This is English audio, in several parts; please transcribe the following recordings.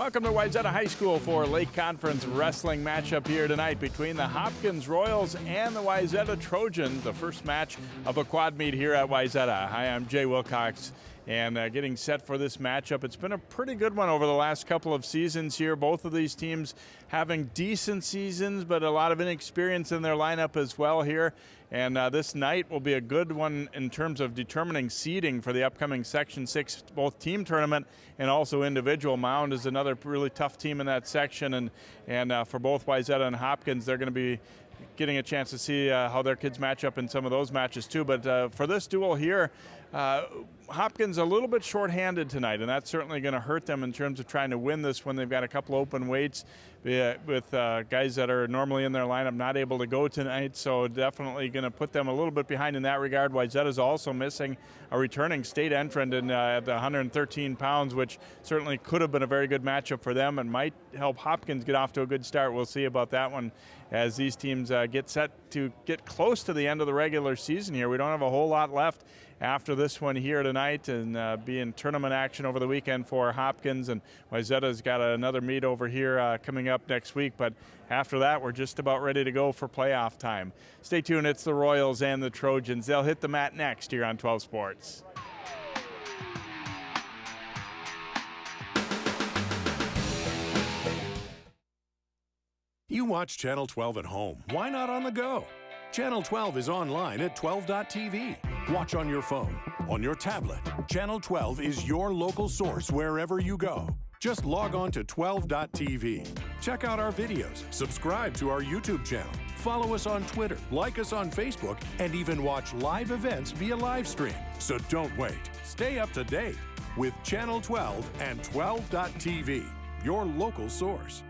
Welcome to Wayzata High School for Lake Conference Wrestling matchup here tonight between the Hopkins Royals and the Wayzata Trojans, the first match of a quad meet here at Wayzata. Hi, I'm Jay Wilcox, and getting set for this matchup. It's been a pretty good one over the last couple of seasons here. Both of these teams having decent seasons, but a lot of inexperience in their lineup as well here. And this night will be a good one in terms of determining seeding for the upcoming Section 6 both team tournament and also individual. Mound is another really tough team in that section, and for both Wayzata and Hopkins, they're going to be getting a chance to see how their kids match up in some of those matches too. But for this duel here, Hopkins a little bit shorthanded tonight, and that's certainly going to hurt them in terms of trying to win this when they've got a couple open weights with guys that are normally in their lineup not able to go tonight. So definitely going to put them a little bit behind in that regard. Wayzata is also missing a returning state entrant at the 113 pounds, which certainly could have been a very good matchup for them and might help Hopkins get off to a good start. We'll see about that one as these teams get set to get close to the end of the regular season here. We don't have a whole lot left after this one here tonight, and be in tournament action over the weekend for Hopkins, and Wayzata's got another meet over here coming up next week, but after that we're just about ready to go for playoff time. Stay tuned, it's the Royals and the Trojans. They'll hit the mat next here on 12 Sports. You watch Channel 12 at home. Why not on the go? Channel 12 is online at 12.tv. Watch on your phone, on your tablet. Channel 12 is your local source wherever you go. Just log on to 12.tv. Check out our videos, subscribe to our YouTube channel, follow us on Twitter, like us on Facebook, and even watch live events via live stream. So don't wait. Stay up to date with Channel 12 and 12.tv, your local source.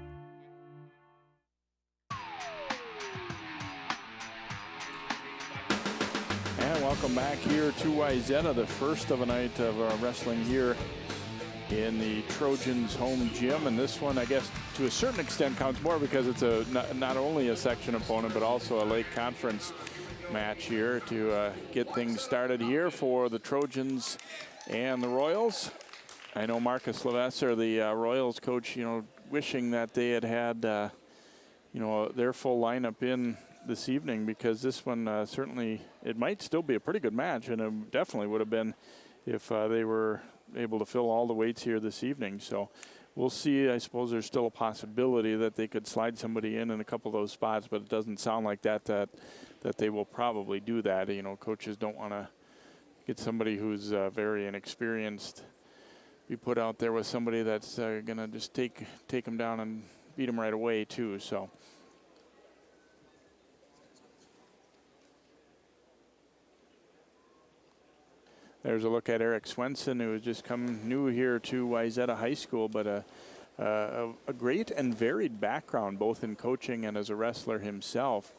And welcome back here to Wayzata, the first of a night of wrestling here in the Trojans home gym. And this one, I guess, to a certain extent counts more because it's not only a section opponent, but also a Lake Conference match here to get things started here for the Trojans and the Royals. I know Marcus Levesser, the Royals coach, wishing that they had their full lineup in this evening, because this one certainly, it might still be a pretty good match, and it definitely would have been if they were able to fill all the weights here this evening. So we'll see. I suppose there's still a possibility that they could slide somebody in a couple of those spots, but it doesn't sound like that they will probably do that. Coaches don't want to get somebody who's very inexperienced be put out there with somebody that's going to just take them down and beat them right away too. So there's a look at Eric Swenson, who has just come new here to Wayzata High School, but a great and varied background, both in coaching and as a wrestler himself,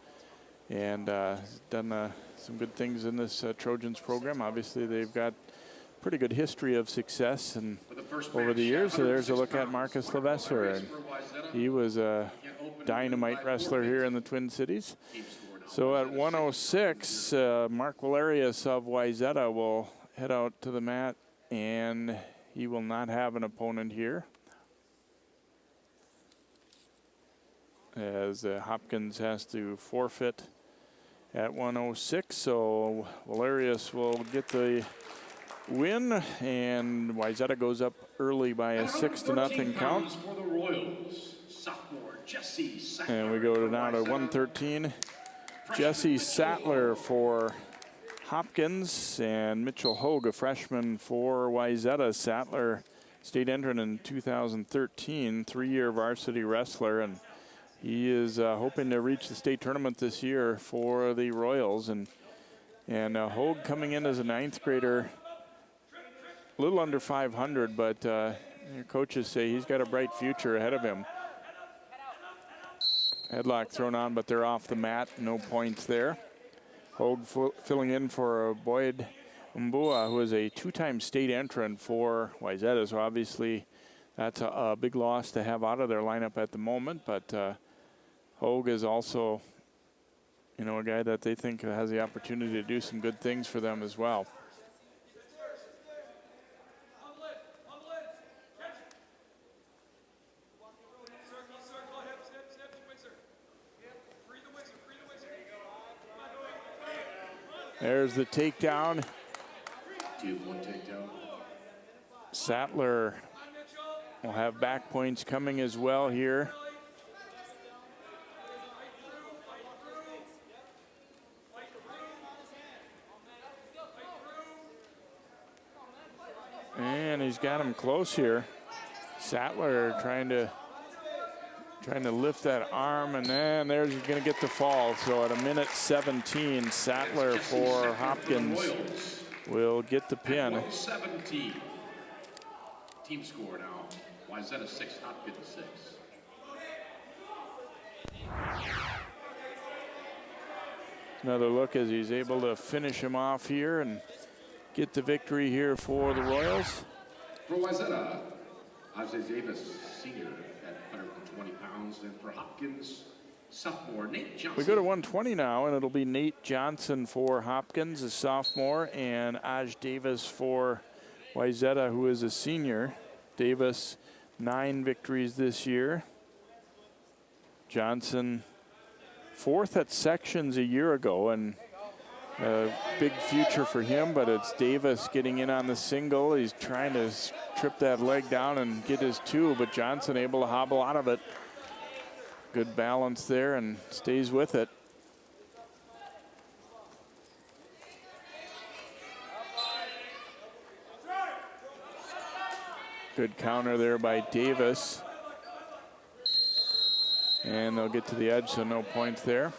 and done some good things in this Trojans program. Obviously, they've got pretty good history of success and over the years. So there's a look at Marcus Levesser, and he was a dynamite wrestler here in the Twin Cities. So at 106, Mark Valerius of Wayzata will head out to the mat, and he will not have an opponent here, as Hopkins has to forfeit at 106. So Valerius will get the win, and Wayzata goes up early by a 6-0 count. And we go now to 113. Jesse Sattler for Hopkins, and Mitchell Hogue, a freshman for Wayzata. Sattler, state entrant in 2013, 3-year varsity wrestler, and he is hoping to reach the state tournament this year for the Royals. And Hogue coming in as a 9th grader, a little under 500, but coaches say he's got a bright future ahead of him. Headlock thrown on, but they're off the mat. No points there. Hogue filling in for Boyd Mbua, who is a 2-time state entrant for Wayzata. So obviously that's a big loss to have out of their lineup at the moment. But Hogue is also, a guy that they think has the opportunity to do some good things for them as well. There's the takedown. 2-1 takedown. Sattler will have back points coming as well here. And he's got him close here. Sattler trying to lift that arm, and then there's going to get the fall. So at 1:17, Sattler for Hopkins will get the pin. 1:17. Team score now. Wayzata 6, Hopkins 6. Another look as he's able to finish him off here and get the victory here for the Royals. For Wayzata, Osseo Davis, senior at 120 pounds, and for Hopkins, sophomore Nate Johnson. We go to 120 now, and it'll be Nate Johnson for Hopkins, a sophomore, and Aj Davis for Wayzata, who is a senior. Davis, 9 victories this year. Johnson, 4th at sections a year ago, and a big future for him, but it's Davis getting in on the single. He's trying to trip that leg down and get his 2, but Johnson able to hobble out of it. Good balance there and stays with it. Good counter there by Davis. And they'll get to the edge, so no points there.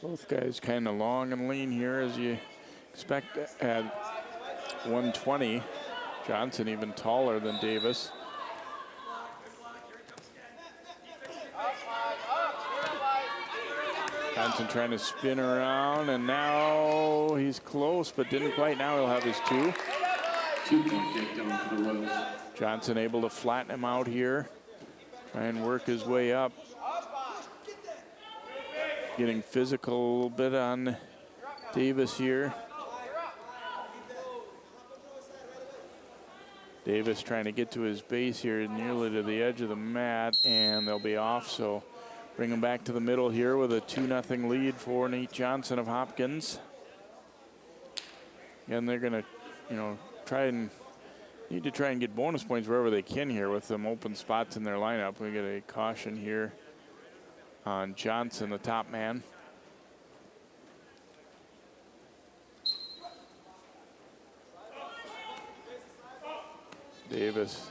Both guys kind of long and lean here, as you expect at 120. Johnson even taller than Davis. Johnson trying to spin around, and now he's close, but didn't quite. Now he'll have his 2. 2-point takedown for the Royals. Johnson able to flatten him out here. Try and work his way up. Getting physical a little bit on Davis here. Davis trying to get to his base here, nearly to the edge of the mat, and they'll be off. So bring him back to the middle here with a 2-0 lead for Nate Johnson of Hopkins. And they're going to, need to try and get bonus points wherever they can here with some open spots in their lineup. We get a caution here on Johnson, the top man. Davis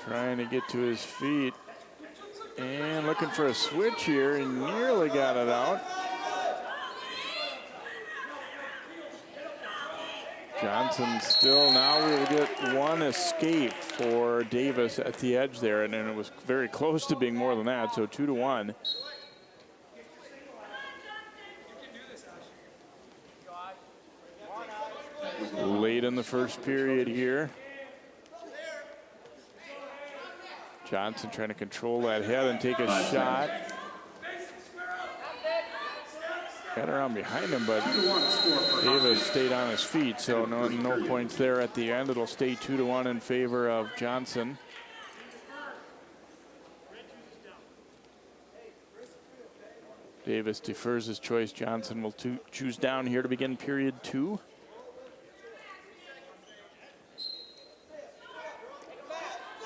trying to get to his feet and looking for a switch here, and nearly got it out. Johnson still, now we'll get 1 escape for Davis at the edge there, and then it was very close to being more than that, so 2-1. Late in the first period here. Johnson trying to control that head and take a shot. Got around behind him, but Davis stayed on his feet, so no points there at the end. It'll stay 2-1 in favor of Johnson. Davis defers his choice. Johnson will choose down here to begin period 2.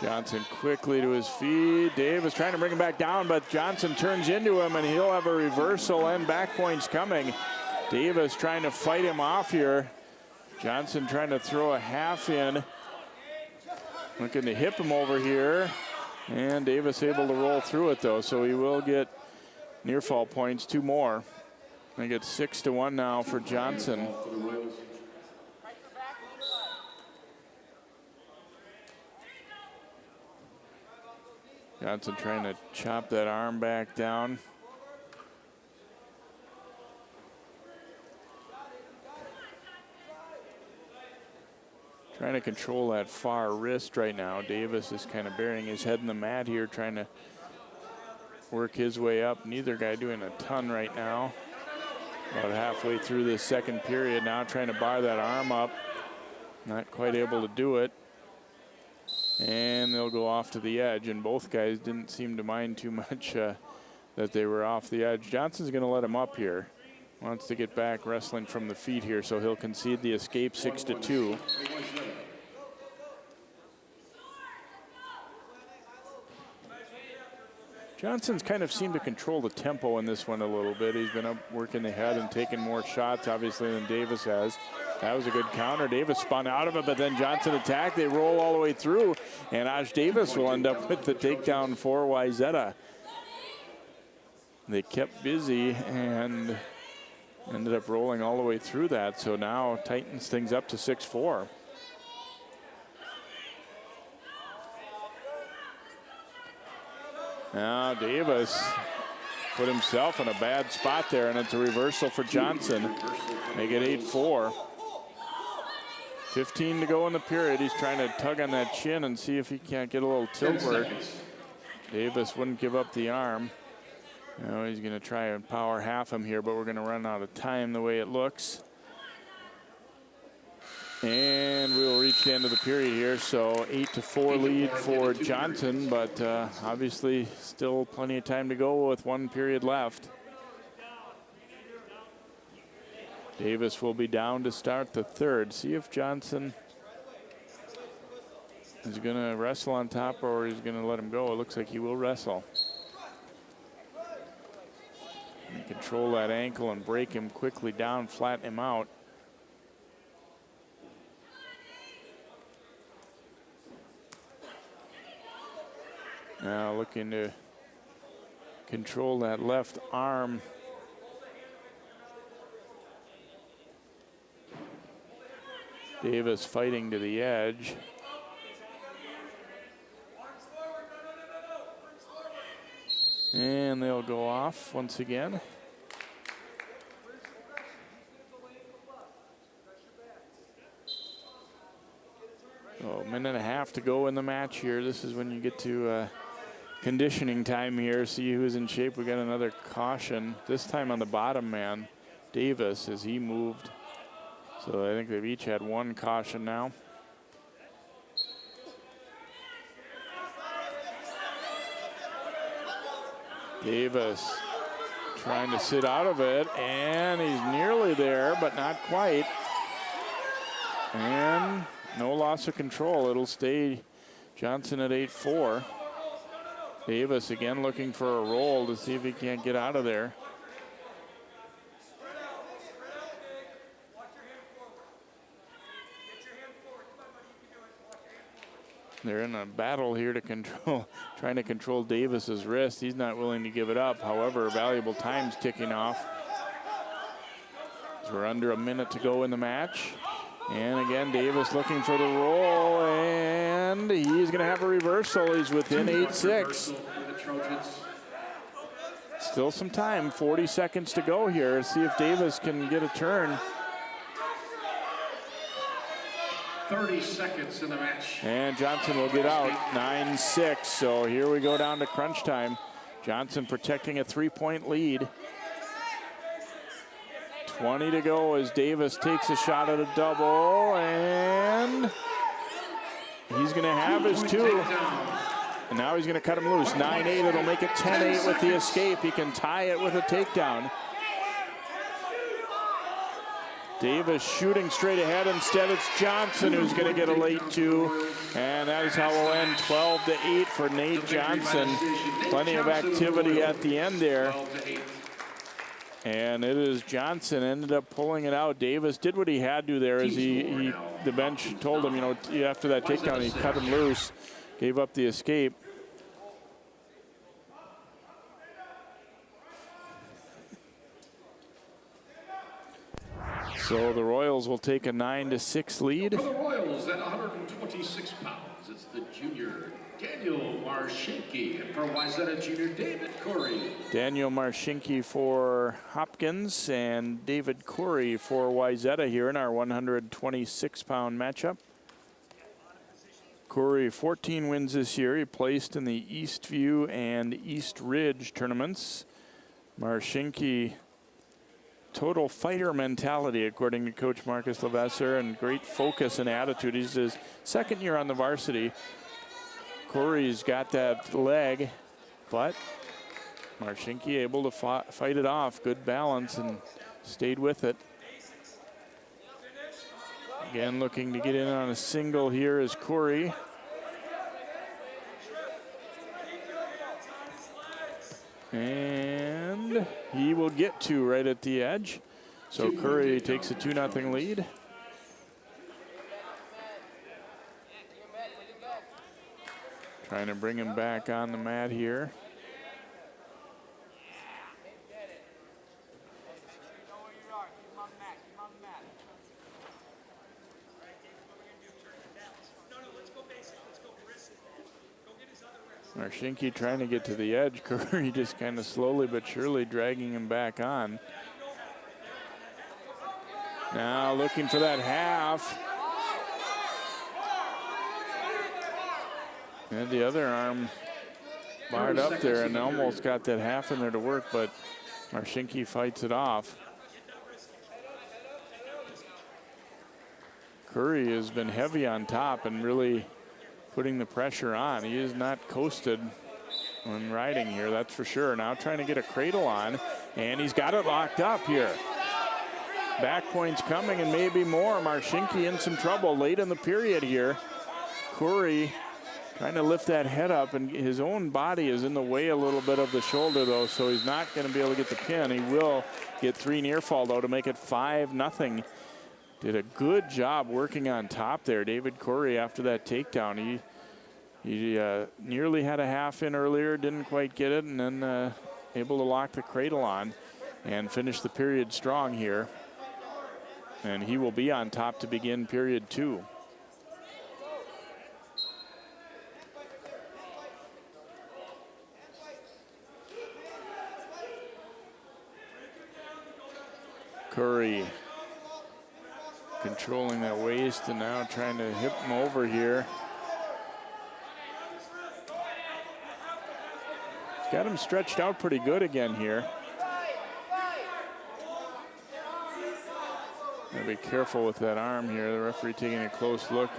Johnson quickly to his feet. Davis trying to bring him back down, but Johnson turns into him, and he'll have a reversal and back points coming. Davis trying to fight him off here. Johnson trying to throw a half in. Looking to hip him over here. And Davis able to roll through it, though, so he will get near fall points, 2 more. I think it's 6-1 now for Johnson. Johnson trying to chop that arm back down. Trying to control that far wrist right now. Davis is kind of burying his head in the mat here, trying to work his way up. Neither guy doing a ton right now. About halfway through this second period now, trying to bar that arm up. Not quite able to do it. And they'll go off to the edge, and both guys didn't seem to mind too much that they were off the edge. Johnson's going to let him up here. Wants to get back wrestling from the feet here, so he'll concede the escape 6-2. Johnson's kind of seemed to control the tempo in this one a little bit. He's been up working the head and taking more shots, obviously, than Davis has. That was a good counter. Davis spun out of it, but then Johnson attacked. They roll all the way through, and Aj Davis will end up with the takedown for Wayzata. They kept busy and ended up rolling all the way through that, so now tightens things up to 6-4. Now Davis put himself in a bad spot there, and it's a reversal for Johnson. Make it 8-4. 15 to go in the period. He's trying to tug on that chin and see if he can't get a little tilt where Davis wouldn't give up the arm. Now he's going to try and power half him here, but we're going to run out of time the way it looks. And we'll reach the end of the period here, so 8-4 lead for Johnson, but obviously still plenty of time to go with one period left. Davis will be down to start the third. See if Johnson is going to wrestle on top or he's going to let him go. It looks like he will wrestle. And control that ankle and break him quickly down, flatten him out. Now looking to control that left arm. Davis fighting to the edge. And they'll go off once again. So a minute and a half to go in the match here. This is when you get to conditioning time here. See who's in shape. We got another caution. This time on the bottom man, Davis, as he moved. So I think they've each had one caution now. Davis trying to sit out of it, and he's nearly there, but not quite. And no loss of control. It'll stay Johnson at 8-4. Davis again looking for a roll to see if he can't get out of there. They're in a battle here to control, trying to control Davis's wrist. He's not willing to give it up. However, valuable time's ticking off. So we're under a minute to go in the match. And again, Davis looking for the roll, and he's going to have a reversal. He's within 8-6. Still some time, 40 seconds to go here. See if Davis can get a turn. 30 seconds in the match. And Johnson will get out, 9-6. So here we go down to crunch time. Johnson protecting a 3-point lead. 20 to go as Davis takes a shot at a double, and he's going to have his two. And now he's going to cut him loose. 9-8, it'll make it 10-8 with the escape. He can tie it with a takedown. Davis shooting straight ahead. Instead, it's Johnson who's going to get a late two. And that is how we'll end 12-8 for Nate Johnson. Plenty of activity at the end there. And it is Johnson ended up pulling it out. Davis did what he had to there as the bench told him, you know, after that takedown, he cut him loose, gave up the escape. So the Royals will take a 9-6 lead. For the Royals at 126 pounds, it's the junior Daniel Marchinke, and for Wayzata junior David Corey. Daniel Marchinke for Hopkins and David Corey for Wayzata here in our 126-pound matchup. Corey, 14 wins this year. He placed in the Eastview and East Ridge tournaments. Marchinke, total fighter mentality, according to Coach Marcus Levesser, and great focus and attitude. He's his second year on the varsity. Corey's got that leg, but Marchinki able to fight it off. Good balance and stayed with it. Again, looking to get in on a single here is Corey. And he will get two right at the edge. So Curry takes a 2-0 lead. Trying to bring him back on the mat here. Marchinki trying to get to the edge. Curry just kind of slowly but surely dragging him back on. Now looking for that half. And the other arm barred up there and almost got that half in there to work, but Marchinki fights it off. Curry has been heavy on top and really putting the pressure on. He is not coasted when riding here, that's for sure. Now trying to get a cradle on, and he's got it locked up here. Back points coming and maybe more. Marchinki in some trouble late in the period here. Curry trying to lift that head up, and his own body is in the way a little bit of the shoulder though, so he's not going to be able to get the pin. He will get 3 near fall though to make it 5-0. Did a good job working on top there, David Curry, after that takedown. He nearly had a half in earlier, didn't quite get it, and then able to lock the cradle on and finish the period strong here. And he will be on top to begin period 2. Curry controlling that waist and now trying to hip him over here. Got him stretched out pretty good again here. Gotta be careful with that arm here. The referee taking a close look.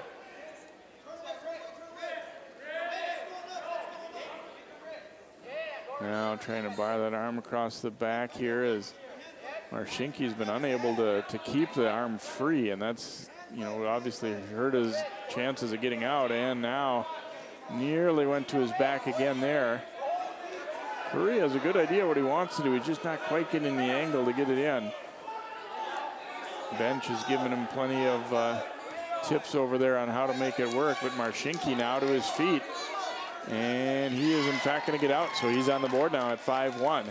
Now trying to bar that arm across the back here as Marchinki's been unable to keep the arm free, and that's, you know, obviously hurt his chances of getting out, and now nearly went to his back again there. Curry has a good idea what he wants to do. He's just not quite getting the angle to get it in. Bench is giving him plenty of tips over there on how to make it work, but Marchinki now to his feet, and he is in fact going to get out, so he's on the board now at 5-1.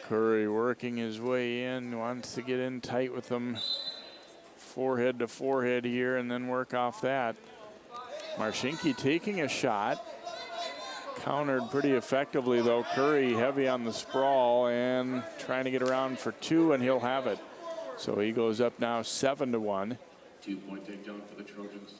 Curry working his way in, wants to get in tight with them. Forehead to forehead here and then work off that. Marchinki taking a shot. Countered pretty effectively though. Curry heavy on the sprawl and trying to get around for 2, and he'll have it. So he goes up now 7-1. 2-point takedown for the Trojans.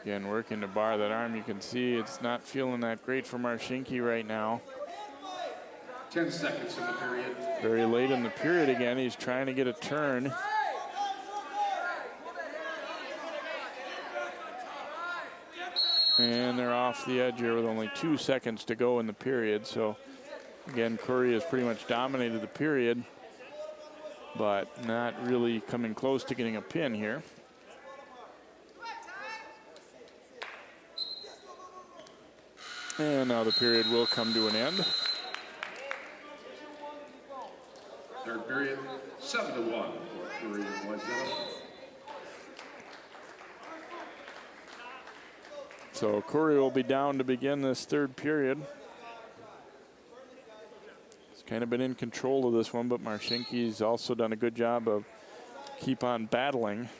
Again, working to bar that arm. You can see it's not feeling that great for Marchinki right now. 10 seconds in the period. Very late in the period again. He's trying to get a turn. And they're off the edge here with only 2 seconds to go in the period. So again, Curry has pretty much dominated the period, but not really coming close to getting a pin here. And now the period will come to an end. Third period, 7-1 for Curry and Wayzata. So Curry will be down to begin this third period. He's kind of been in control of this one, but Marchinki's also done a good job of keep on battling.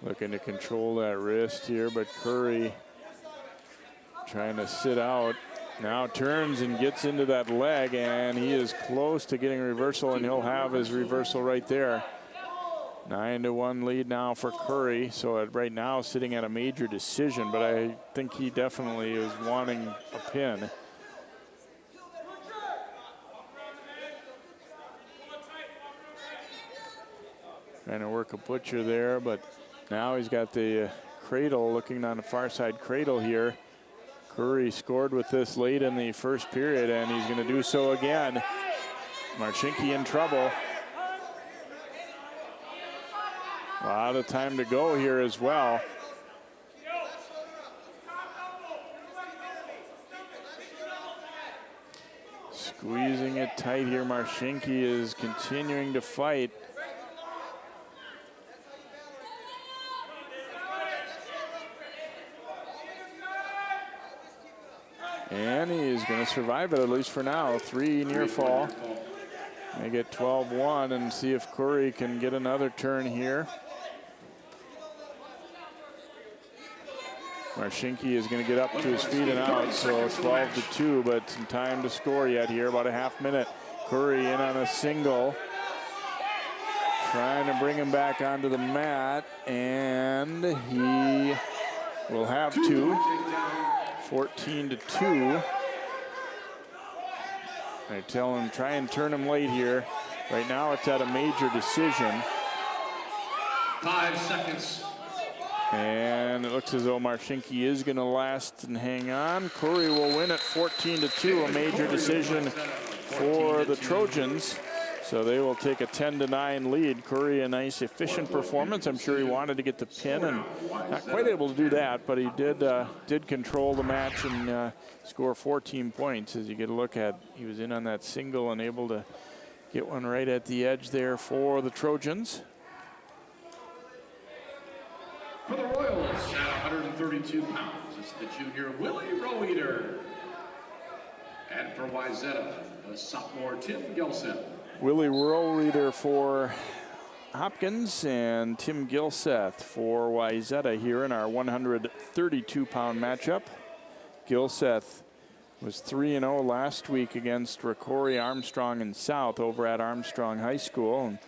Looking to control that wrist here, but Curry trying to sit out. Now turns and gets into that leg, and he is close to getting a reversal, and he'll have his reversal right there. 9-1 lead now for Curry. So right now sitting at a major decision, but I think he definitely is wanting a pin. Trying to work a butcher there, but now he's got the cradle, looking on the far side cradle here. Curry scored with this late in the first period, and he's going to do so again. Marchinke in trouble. A lot of time to go here as well. Squeezing it tight here. Marchinke is continuing to fight. And he is going to survive it, at least for now. 3 near fall. They get 12-1 and see if Curry can get another turn here. Marchinke is going to get up to his feet and out, so 12-2, but some time to score yet here, about a half minute. Curry in on a single. Trying to bring him back onto the mat, and he will have to. 14-2. They tell him, try and turn him late here. Right now it's at a major decision. 5 seconds. And it looks as though Marchinke is going to last and hang on. Curry will win at 14-2, a major decision for the Trojans. So they will take a 10-9 lead. Curry, a nice efficient performance. I'm sure he wanted to get the pin and not quite able to do that, but he did control the match and score 14 points. As you get a look at, he was in on that single and able to get one right at the edge there for the Trojans. For the Royals at 132 pounds, it's the junior Willie Roweeder. And for Wayzata, the sophomore Tim Gilseth. Willie Roweeder for Hopkins and Tim Gilseth for Wayzata here in our 132-pound matchup. Gilseth was 3-0 last week against Rocori Armstrong and South over at Armstrong High School, and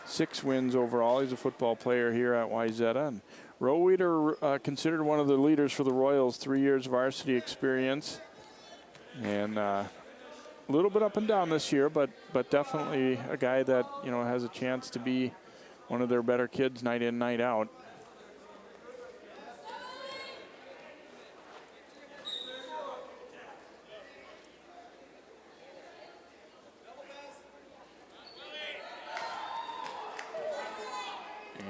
6 wins overall. He's a football player here at Wayzata. And Roweeder considered one of the leaders for the Royals, 3 years varsity experience, and a little bit up and down this year, but definitely a guy that, you know, has a chance to be one of their better kids night in, night out.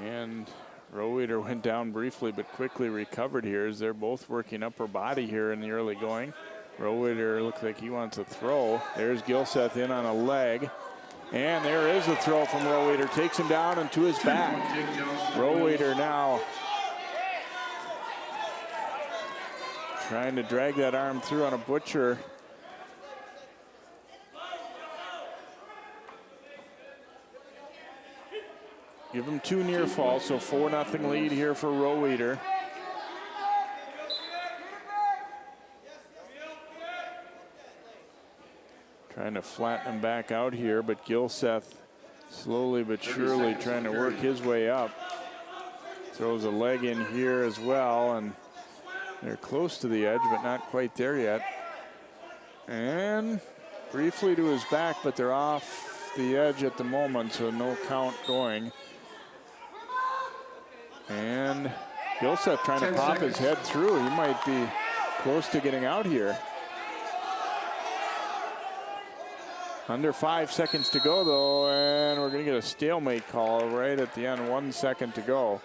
And Roweeder went down briefly, but quickly recovered here as they're both working upper body here in the early going. Roweeder looks like he wants a throw. There's Gilseth in on a leg. And there is a throw from Roweeder. Takes him down and to his back. Roweeder now trying to drag that arm through on a butcher. Give him 2 near falls, so 4-0 lead here for Roweeder. Trying to flatten him back out here, but Gilseth slowly but surely trying to work his way up. Throws a leg in here as well, and they're close to the edge, but not quite there yet. And briefly to his back, but they're off the edge at the moment, so no count going. And Gilseth trying to pop his head through. He might be close to getting out here. Under 5 seconds to go, though, and we're going to get a stalemate call right at the end. 1 second to go.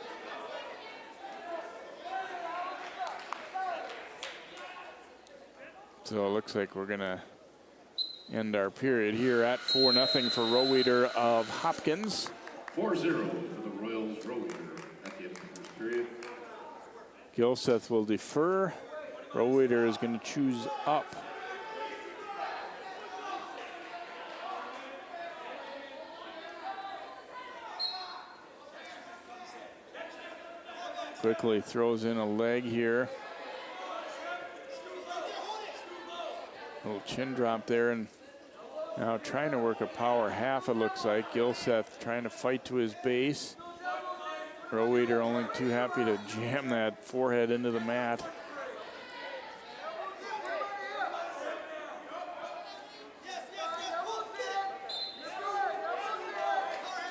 So it looks like we're going to end our period here at 4-0 for Roweeder of Hopkins. 4-0 for the Royals. Roweeder at the end of the first period. Gilseth will defer. Roweeder is going to choose up. Quickly throws in a leg here. Little chin drop there, and now trying to work a power half, it looks like. Gilseth trying to fight to his base. Roweeder only too happy to jam that forehead into the mat.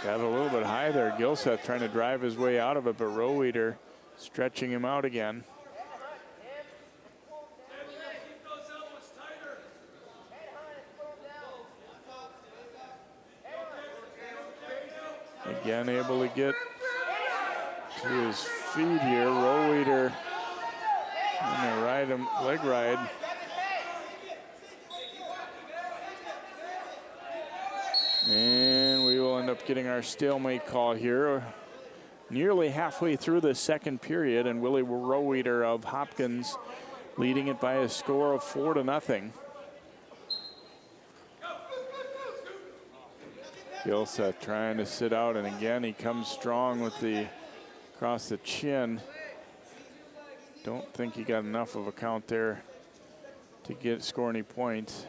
Got a little bit high there. Gilseth trying to drive his way out of it, but Roweeder stretching him out again. Again, able to get to his feet here. Roweeder going to ride him, leg ride. And we will end up getting our stalemate call here. Nearly halfway through the second period, and Willie Roweeder of Hopkins leading it by a score of 4-0. Gilseth trying to sit out, and again he comes strong with the across the chin. Don't think he got enough of a count there to score any points.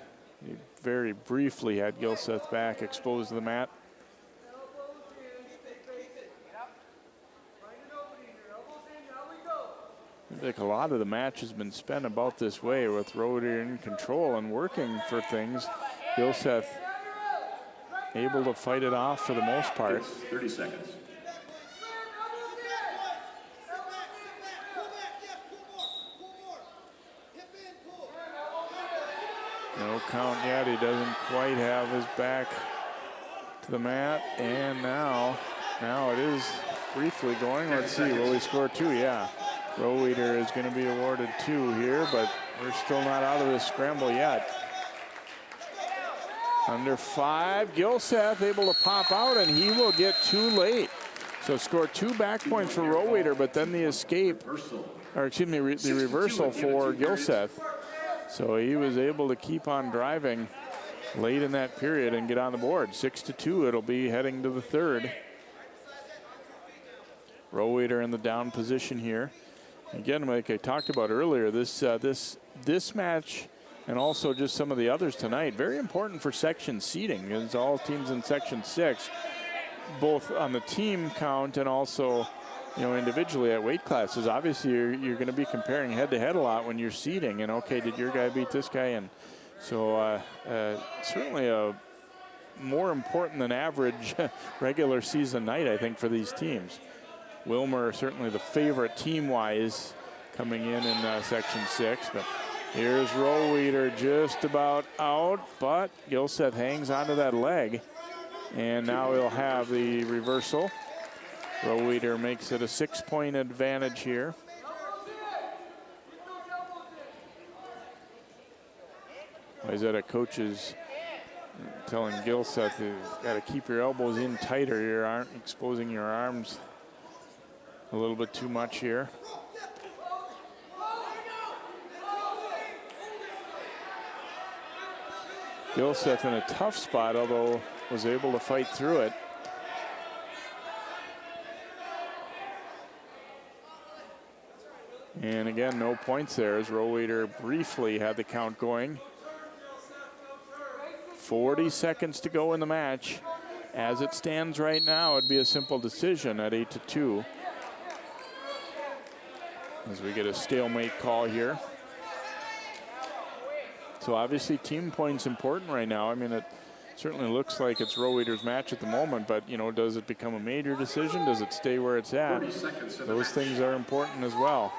He very briefly had Gilseth back, exposed to the mat. I think a lot of the match has been spent about this way, with Roweeder in control and working for things. Gilseth able to fight it off for the most part. 30 seconds. No count yet. He doesn't quite have his back to the mat. And now it is briefly going. Let's see, will he score 2? Yeah. Roweeder is going to be awarded 2 here, but we're still not out of this scramble yet. Under 5, Gilseth able to pop out, and he will get 2 late. So score 2 back points for Roweeder, but then the escape, or excuse me, the reversal for Gilseth. So he was able to keep on driving late in that period and get on the board. 6-2, it'll be heading to the third. Roweeder in the down position here. Again, like I talked about earlier, this match and also just some of the others tonight, very important for section seeding. It's all teams in section 6, both on the team count and also, individually at weight classes. Obviously, you're going to be comparing head-to-head a lot when you're seeding. And okay, did your guy beat this guy? And so certainly a more important than average regular season night, I think, for these teams. Wilmer certainly the favorite team-wise coming in section 6, but here's Roweeder just about out, but Gilseth hangs onto that leg, and now he'll have the reversal. Roweeder makes it a 6-point advantage here. Wayzata coaches telling Gilseth, you got to keep your elbows in tighter. You aren't exposing your arms a little bit too much here. Gilseth in a tough spot, although was able to fight through it. And again, no points there as Roweeder briefly had the count going. 40 seconds to go in the match. As it stands right now, it'd be a simple decision at 8-2. As we get a stalemate call here. So obviously team points important right now. I mean, it certainly looks like it's Roweeder's match at the moment, but does it become a major decision? Does it stay where it's at? Those things are important as well.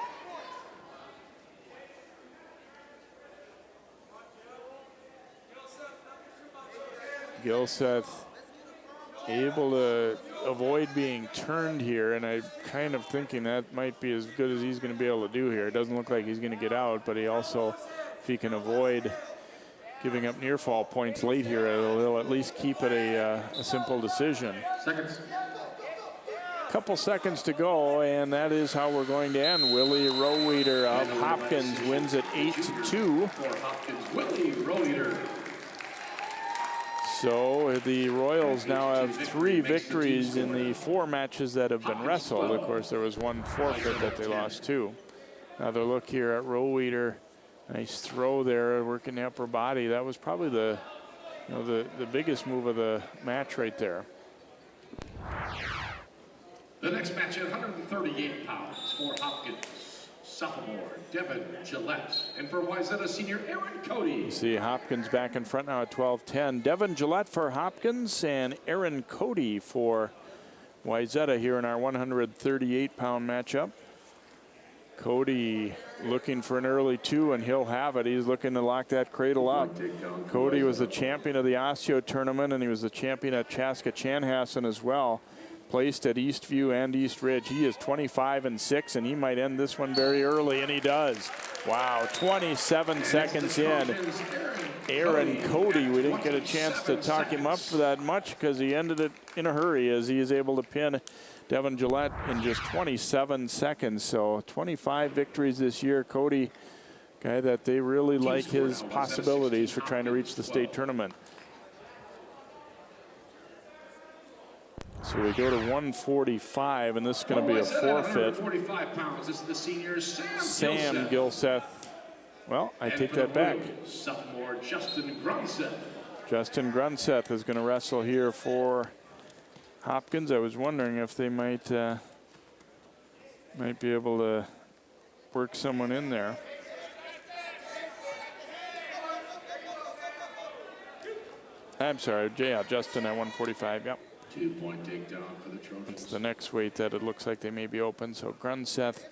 Gilseth able to avoid being turned here, and I'm kind of thinking that might be as good as he's going to be able to do here. It doesn't look like he's going to get out, but he also, if he can avoid giving up near fall points late here, he'll at least keep it a simple decision. Couple seconds to go, and that is how we're going to end. Willie Roweeder of Hopkins wins at 8-2. Willie Roweeder. So the Royals now have 3 victories in the 4 matches that have been wrestled. Of course, there was 1 forfeit that they lost to. Another look here at Roweeder. Nice throw there, working the upper body. That was probably the biggest move of the match right there. The next match at 138 pounds for Hopkins, sophomore Devin Gillette, and for Wayzata senior Aaron Cody. You see Hopkins back in front now at 12-10. Devin Gillette for Hopkins and Aaron Cody for Wayzata here in our 138-pound matchup. Cody looking for an early two, and he'll have it. He's looking to lock that cradle up. Cody was the champion of the Osseo tournament, and he was the champion at Chaska Chanhassen as well. Placed at Eastview and East Ridge. He is 25-6, and he might end this one very early, and he does. Wow, 27 seconds in. Aaron Cody, we didn't get a chance to talk him up for that much because he ended it in a hurry as he is able to pin Devin Gillette in just 27 seconds. So 25 victories this year. Cody, guy that they really like his possibilities for trying to reach the state tournament. So we go to 145, and this is going to be a forfeit. 145 pounds. This is the senior Sam Gilseth. Well, I take that back. Sophomore Justin Grunseth. Justin Grunseth is going to wrestle here for Hopkins. I was wondering if they might be able to work someone in there. I'm sorry, Justin at 145. Yep. 2-point takedown for the Trojans. It's the next weight that it looks like they may be open. So Grunseth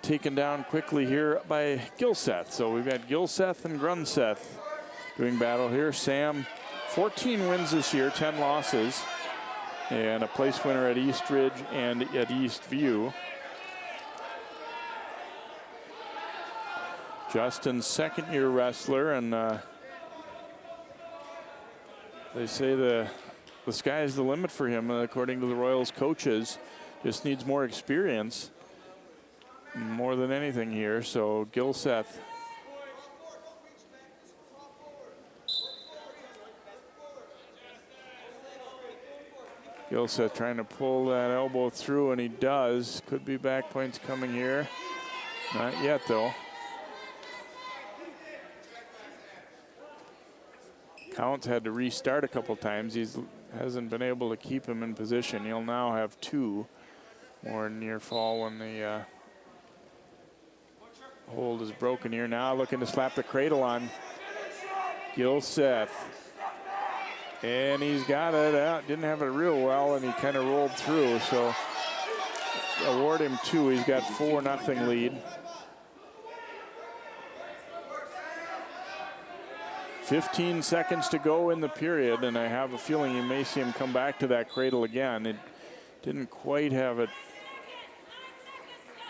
taken down quickly here by Gilseth. So we've got Gilseth and Grunseth doing battle here. Sam, 14 wins this year, 10 losses, and a place winner at East Ridge and at Eastview. Justin's second-year wrestler, and they say the sky is the limit for him, according to the Royals coaches. Just needs more experience, more than anything here. So Gilseth. Gilseth trying to pull that elbow through, and he does. Could be back points coming here. Not yet, though. Counts had to restart a couple times. He hasn't been able to keep him in position. He'll now have two more near fall when the hold is broken here. Now looking to slap the cradle on Gilseth. And he's got it out. Didn't have it real well, and he kind of rolled through. So award him two. He's got 4-0 lead. 15 seconds to go in the period, and I have a feeling you may see him come back to that cradle again. It didn't quite have it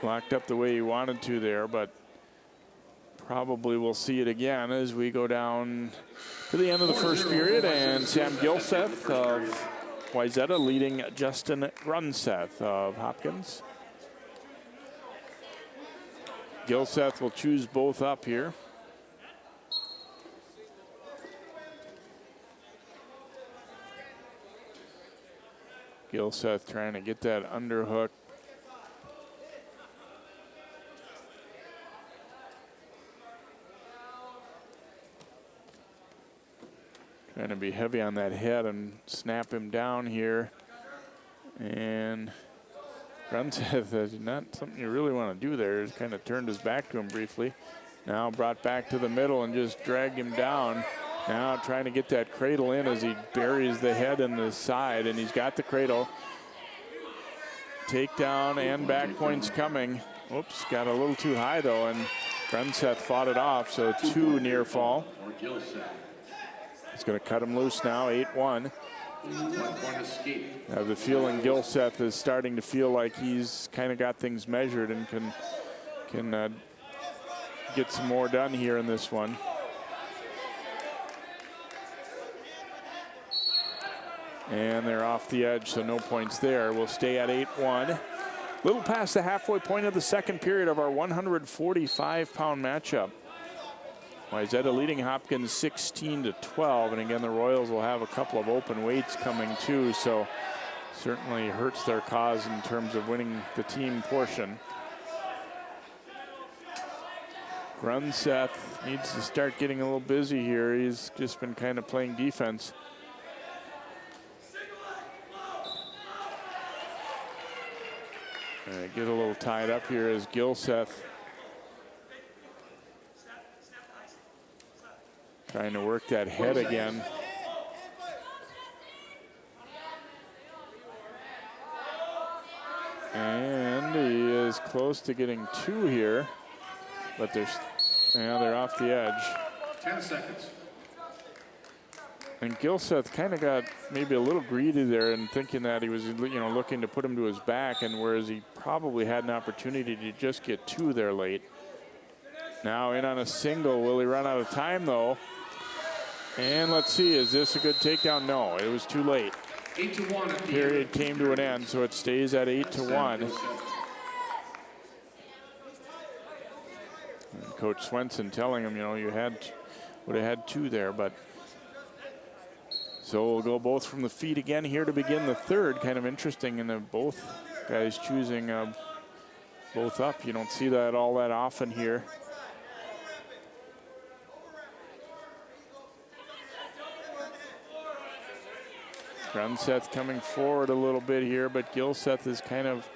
locked up the way he wanted to there, but probably we'll see it again as we go down to the end of the first period. And Sam Gilseth of Wayzata leading Justin Grunseth of Hopkins. Gilseth will choose both up here. Gilseth trying to get that underhook. Trying to be heavy on that head and snap him down here. And Grunseth, not something you really want to do there. He's kind of turned his back to him briefly. Now brought back to the middle and just dragged him down. Now trying to get that cradle in as he buries the head in the side, and he's got the cradle. Takedown and back points coming. Oops, got a little too high though, and Grunseth fought it off, so 2 near fall. He's going to cut him loose now, 8-1. I have the feeling Gilseth is starting to feel like he's kind of got things measured and can get some more done here in this one. And they're off the edge, so no points there. We'll stay at 8-1. Little past the halfway point of the second period of our 145-pound matchup. Wayzata leading Hopkins 16-12, and again the Royals will have a couple of open weights coming too, so certainly hurts their cause in terms of winning the team portion. Grunseth needs to start getting a little busy here. He's just been kind of playing defense. Get a little tied up here as Gilseth trying to work that head again. And he is close to getting 2 here, but they're off the edge. 10 seconds. And Gilseth kind of got maybe a little greedy there and thinking that he was, looking to put him to his back, and whereas he probably had an opportunity to just get 2 there late. Now in on a single. Will he run out of time though? And let's see, is this a good takedown? No, it was too late. 8-1. Period came to an end, so it stays at 8-1. And Coach Swenson telling him, you would have had 2 there, but so we'll go both from the feet again here to begin the third. Kind of interesting, and both guys choosing both up. You don't see that all that often here. Grunseth coming forward a little bit here, but Gilseth has kind of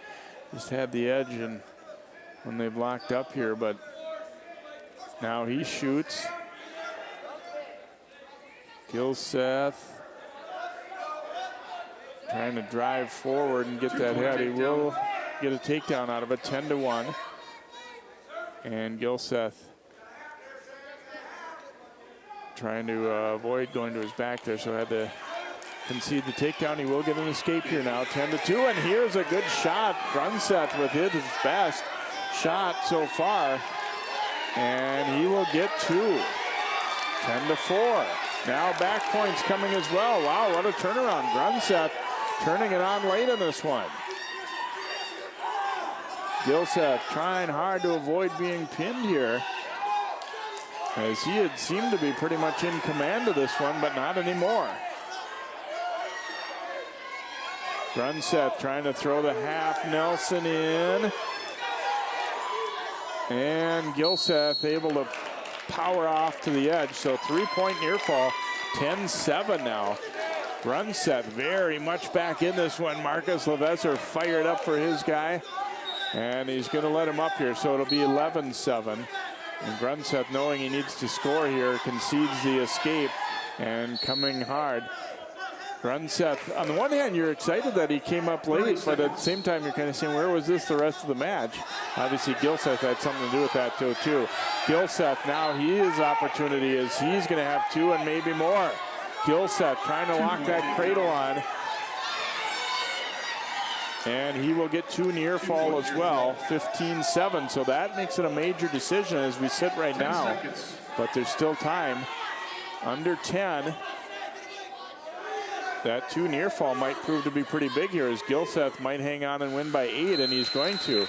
just had the edge and when they've locked up here, but now he shoots. Gilseth trying to drive forward and get that head. He will get a takedown out of it, 10-1. And Gilseth trying to avoid going to his back there, so had to concede the takedown. He will get an escape here now, 10-2. And here's a good shot. Grunseth with his best shot so far. And he will get 2. 10-4. Now back points coming as well. Wow, what a turnaround. Grunseth turning it on late in this one. Gilseth trying hard to avoid being pinned here, as he had seemed to be pretty much in command of this one, but not anymore. Grunseth trying to throw the half Nelson in. And Gilseth able to power off to the edge. So 3-point near fall, 10-7 now. Grunseth very much back in this one. Marcus Levesser fired up for his guy. And he's going to let him up here. So it'll be 11-7. And Grunseth, knowing he needs to score here, concedes the escape and coming hard. Grunseth, on the one hand, you're excited that he came up late, but at the same time, you're kind of saying, where was this the rest of the match? Obviously, Gilseth had something to do with that, too. Gilseth, now his opportunity is he's going to have 2 and maybe more. Gilseth trying to lock that cradle on. And he will get 2 near fall as well, 15-7. So that makes it a major decision as we sit right now. But there's still time. Under 10. That 2 near fall might prove to be pretty big here, as Gilseth might hang on and win by 8, and he's going to.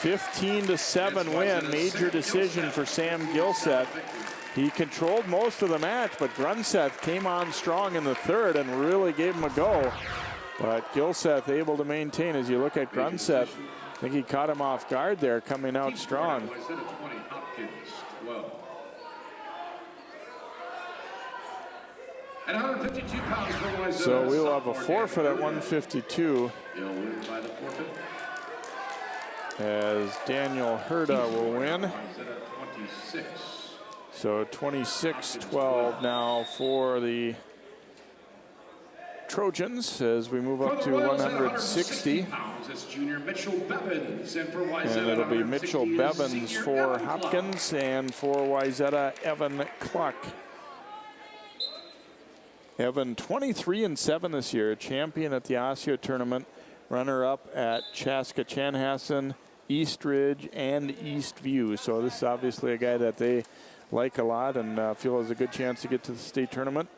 15-7 win, major decision for Sam Gilseth. He controlled most of the match, but Grunseth came on strong in the third and really gave him a go. But Gilseth able to maintain. As you look at Grunseth, I think he caught him off guard there, coming out strong. At 152 pounds for Wayzata. So we will have a forfeit at 152. He'll win by the forfeit. As Daniel Herda will win. 26. So 26-12 now for the Trojans as we move up to 160. It's junior Mitchell Bevins, and for Wayzata, and it'll be Mitchell Bevins for Hopkins, and for Wayzata, Evan Cluck. Evan 23-7 this year, champion at the Osseo tournament, runner-up at Chaska Chanhassen, Eastridge, and Eastview. So this is obviously a guy that they like a lot and feel has a good chance to get to the state tournament.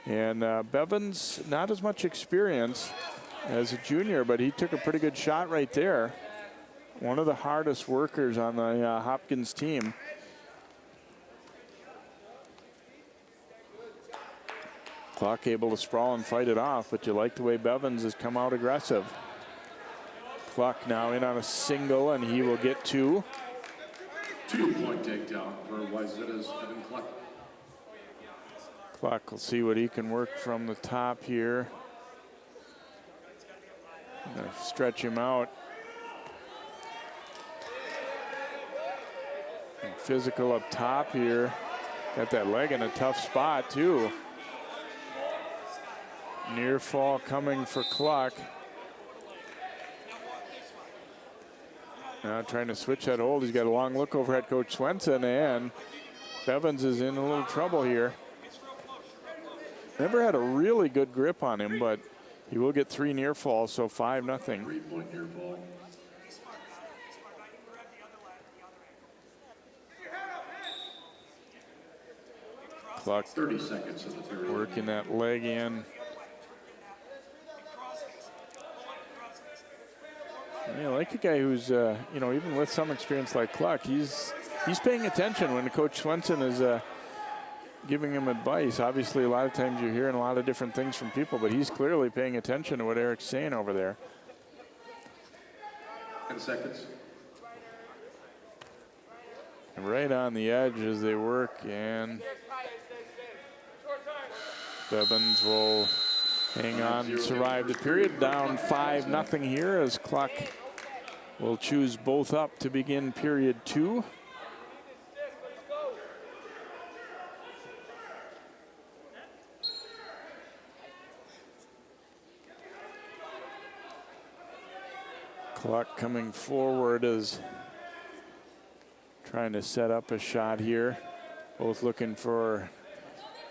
And Bevins, not as much experience as a junior, but he took a pretty good shot right there. One of the hardest workers on the Hopkins team. Clock able to sprawl and fight it off, but you like the way Bevins has come out aggressive. Cluck now in on a single, and he will get 2. 2-point takedown for Wayzata's Evan Cluck. Cluck will see what he can work from the top here. Gonna stretch him out. physical up top here. Got that leg in a tough spot too. Near fall coming for Cluck. Now trying to switch that hold. He's got a long look over at Coach Swenson, and Bevins is in a little trouble here. Never had a really good grip on him, but he will get 3 near falls, so 5-0. 3-point near fall. Cluck 30 seconds of the period. working that leg in. Yeah, like a guy who's, you know, even with some experience like Cluck, he's paying attention when Coach Swenson is giving him advice. Obviously, a lot of times you're hearing a lot of different things from people, but he's clearly paying attention to what Eric's saying over there. 10 seconds. Right on the edge as they work, and Bevins will hang on and survive the period. Down 5-0 here as Cluck will choose both up to begin period 2. Cluck coming forward is trying to set up a shot here. Both looking for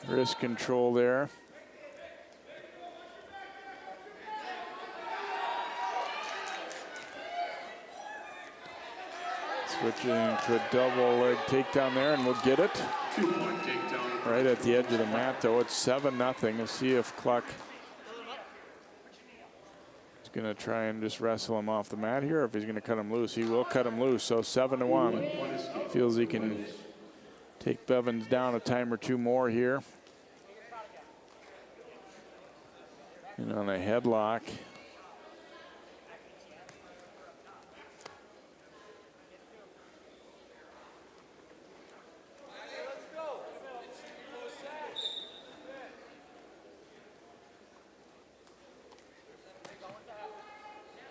wrist control there. Switching to a double leg takedown there, and we'll get it. 2-point takedown. Right at the edge of the mat, though. It's 7-0. We'll see if Cluck is going to try and just wrestle him off the mat here, or if he's going to cut him loose. He will cut him loose, so 7-1. Feels he can take Bevins down a time or two more here. And on a headlock.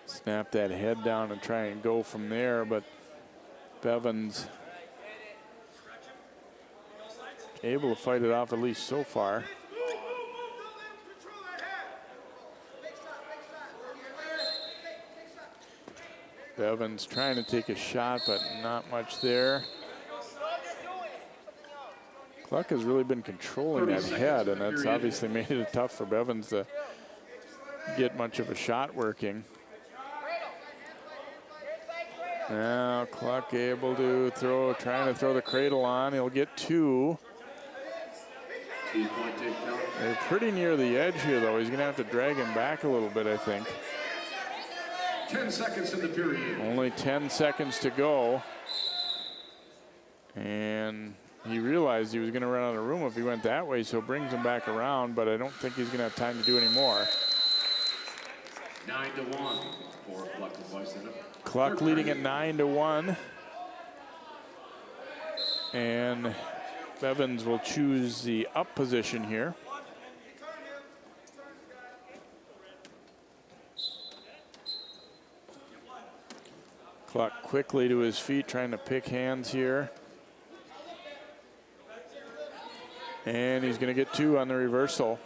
Snap that head down and try and go from there, but Bevins able to fight it off at least so far. Bevins trying to take a shot, but not much there. Cluck has really been controlling that head, and that's obviously made it tough for Bevins to get much of a shot working. Now Cluck able to throw, trying to throw the cradle on. He'll get 2. They're pretty near the edge here, though. He's going to have to drag him back a little bit, I think. 10 seconds in the period. Only 10 seconds to go. And he realized he was going to run out of room if he went that way, so brings him back around, but I don't think he's going to have time to do any more. 9-1 for Cluck of Wayzata. Cluck leading at 9-1. And Bevins will choose the up position here. Cluck quickly to his feet, trying to pick hands here. And he's going to get 2 on the reversal.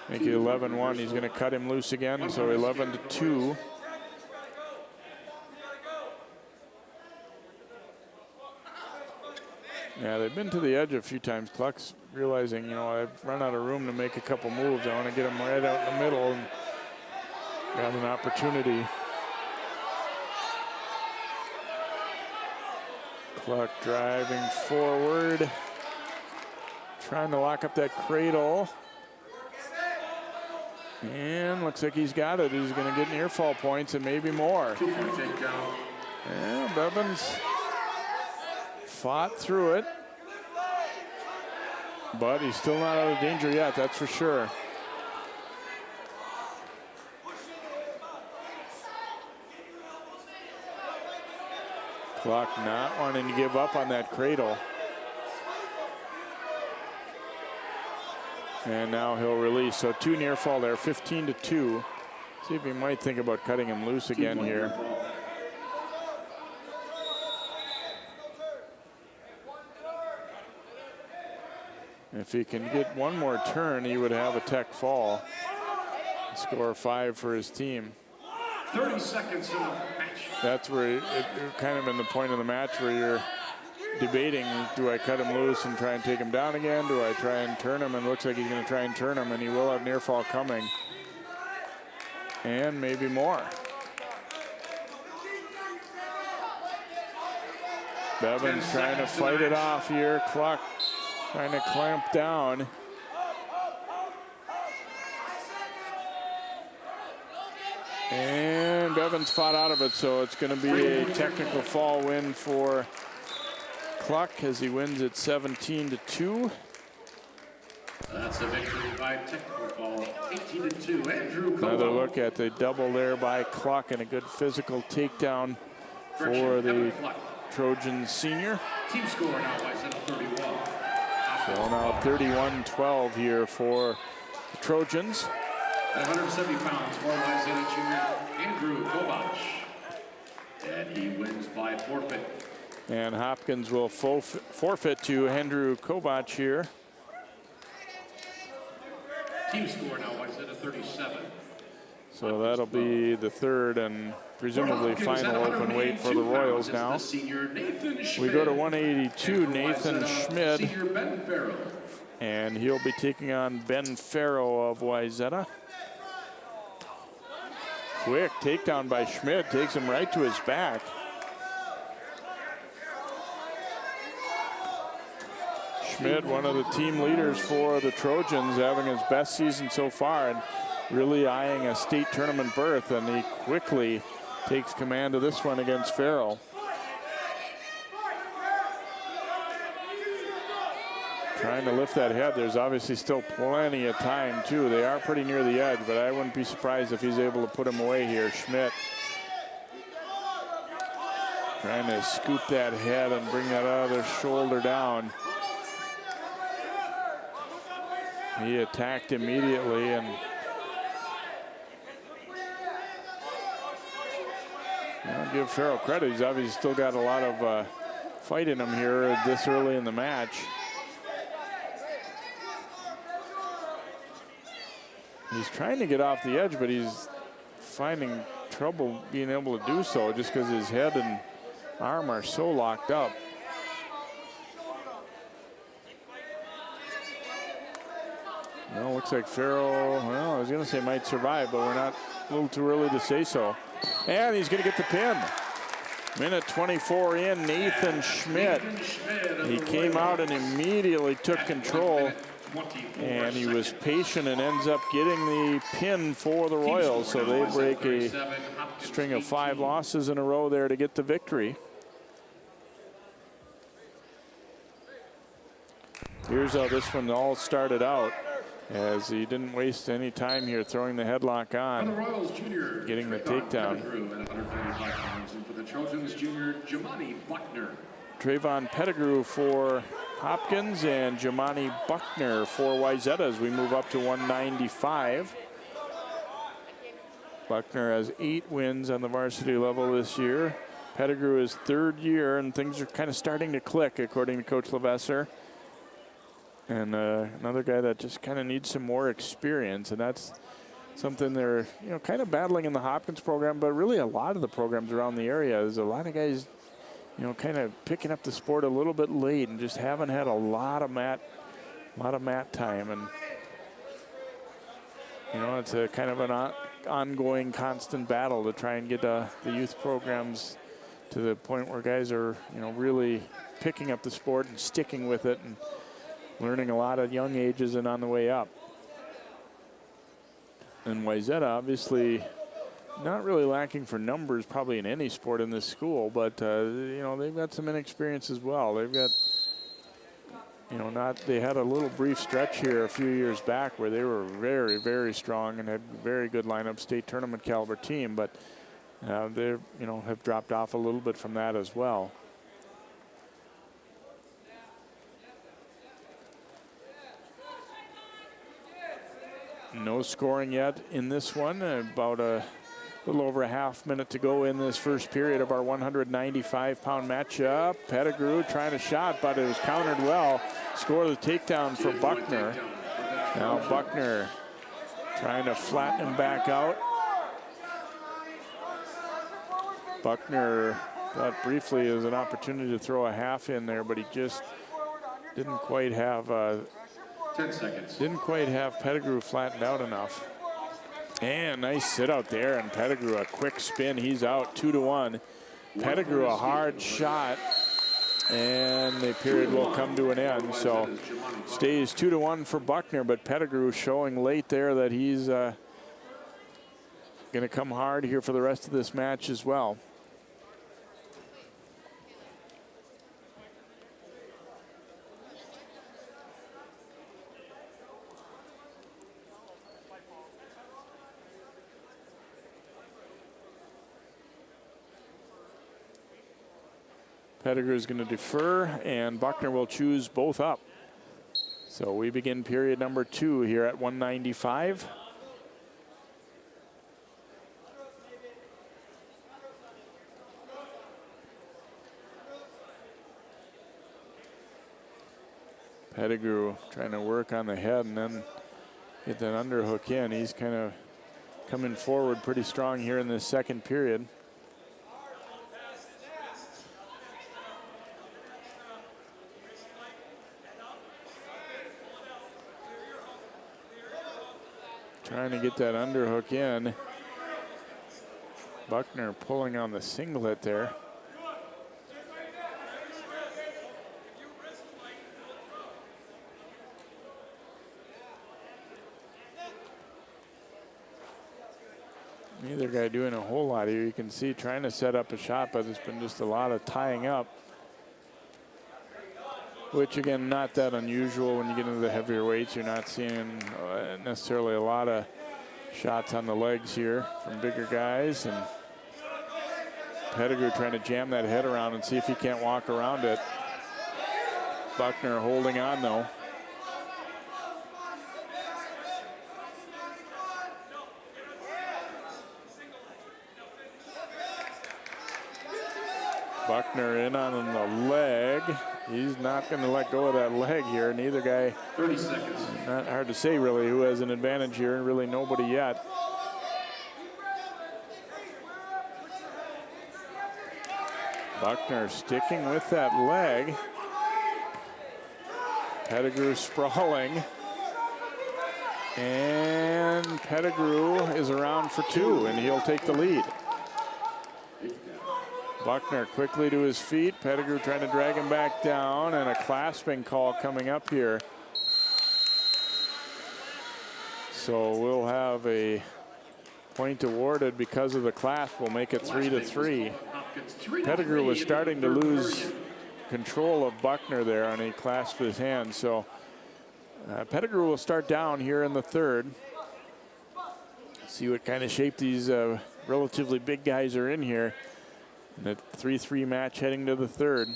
Make it 11-1. He's going to cut him loose again, so 11-2. Yeah, they've been to the edge a few times. Cluck's realizing, you know, I've run out of room to make a couple moves. I want to get him right out in the middle, and got an opportunity. Cluck driving forward, trying to lock up that cradle. And looks like he's got it. He's going to get near fall points and maybe more. Yeah, Bevins fought through it, but he's still not out of danger yet, that's for sure. Cluck not wanting to give up on that cradle. And now he'll release, so 2 near fall there, 15-2. See if he might think about cutting him loose again here. If he can get one more turn, he would have a tech fall. Score 5 for his team. 30 seconds in the match. That's where you're kind of in the point of the match where you're debating, do I cut him loose and try and take him down again? Do I try and turn him? And it looks like he's going to try and turn him, and he will have near fall coming. And maybe more. Bevins trying to fight it off here. Cluck trying to clamp down. And Bevins fought out of it, so it's going to be a technical fall win for Cluck as he wins it 17-2. That's a victory by technical fall, 18-2. Andrew Cobo. Another look at the double there by Cluck and a good physical takedown for the Trojans senior. Team score now Wayzata 31. So now 31-12 here for the Trojans. At 170 pounds for Wayzata junior Andrew Kobach. And he wins by forfeit. And Hopkins will forfeit to Andrew Kobach here. Team score now Wayzata 37. So that'll be the third and presumably final open weight for the Royals now. We go to 182, Nathan Schmid. And he'll be taking on Ben Farrow of Wayzata. Quick takedown by Schmid, takes him right to his back. Schmid, one of the team leaders for the Trojans, having his best season so far and really eyeing a state tournament berth, and he quickly takes command of this one against Farrell. Trying to lift that head. There's obviously still plenty of time too. They are pretty near the edge, but I wouldn't be surprised if he's able to put him away here. Schmidt trying to scoop that head and bring that other shoulder down. He attacked immediately, and I'll give Farrell credit. He's obviously still got a lot of fight in him here this early in the match. He's trying to get off the edge, but he's finding trouble being able to do so just because his head and arm are so locked up. Well, looks like Farrell, well, I was going to say might survive, but we're not, a little too early to say so. And he's going to get the pin. Minute 24 in, Nathan Schmidt. He came out and immediately took control. And he was patient and ends up getting the pin for the Royals. So they break a string of 5 losses in a row there to get the victory. Here's how this one all started out, as he didn't waste any time here throwing the headlock on, getting the takedown. For the Trojans, junior Jamani Buckner. Trayvon Pettigrew for Hopkins and Jamani Buckner for Wayzata as we move up to 195. Buckner has 8 wins on the varsity level this year. Pettigrew is 3rd year, and things are kind of starting to click according to Coach Levesser. And another guy that just kind of needs some more experience, and that's something they're kind of battling in the Hopkins program, but really a lot of the programs around the area. There's a lot of guys kind of picking up the sport a little bit late and just haven't had a lot of mat time. And it's a kind of an ongoing, constant battle to try and get the youth programs to the point where guys are really picking up the sport and sticking with it and learning a lot at young ages and on the way up. And Wayzata obviously not really lacking for numbers probably in any sport in this school, but they've got some inexperience as well. They've got they had a little brief stretch here a few years back where they were very, very strong and had very good lineup, state tournament caliber team, but they have dropped off a little bit from that as well. No scoring yet in this one. About a A little over a half minute to go in this first period of our 195-pound matchup. Pettigrew trying a shot, but it was countered well. Score the takedown for Buckner. Now Buckner trying to flatten him back out. Buckner thought briefly there was an opportunity to throw a half in there, but he just didn't quite have 10 seconds. Didn't quite have Pettigrew flattened out enough. And nice sit out there, and Pettigrew a quick spin. He's out 2-1. Pettigrew a hard shot, and the period will come to an end. So stays 2-1 for Buckner, but Pettigrew showing late there that he's going to come hard here for the rest of this match as well. Pettigrew is going to defer, and Buckner will choose both up. So we begin period number 2 here at 195. Pettigrew trying to work on the head and then get that underhook in. He's kind of coming forward pretty strong here in this second period. Trying to get that underhook in. Buckner pulling on the singlet there. Neither guy doing a whole lot here. You can see trying to set up a shot, but it's been just a lot of tying up. Which, again, not that unusual when you get into the heavier weights. You're not seeing necessarily a lot of shots on the legs here from bigger guys. And Pettigrew trying to jam that head around and see if he can't walk around it. Buckner holding on, though. Buckner in on the leg. He's not going to let go of that leg here. Neither guy. 30 seconds. Not hard to say, really, who has an advantage here. Really nobody yet. Buckner sticking with that leg. Pettigrew sprawling. And Pettigrew is around for 2, and he'll take the lead. Buckner quickly to his feet. Pettigrew trying to drag him back down, and a clasping call coming up here. So we'll have a point awarded because of the clasp. We'll make it 3-3. Pettigrew was starting to lose control of Buckner there, and he clasped his hand. So Pettigrew will start down here in the third. See what kind of shape these relatively big guys are in here. The 3-3 match heading to the third.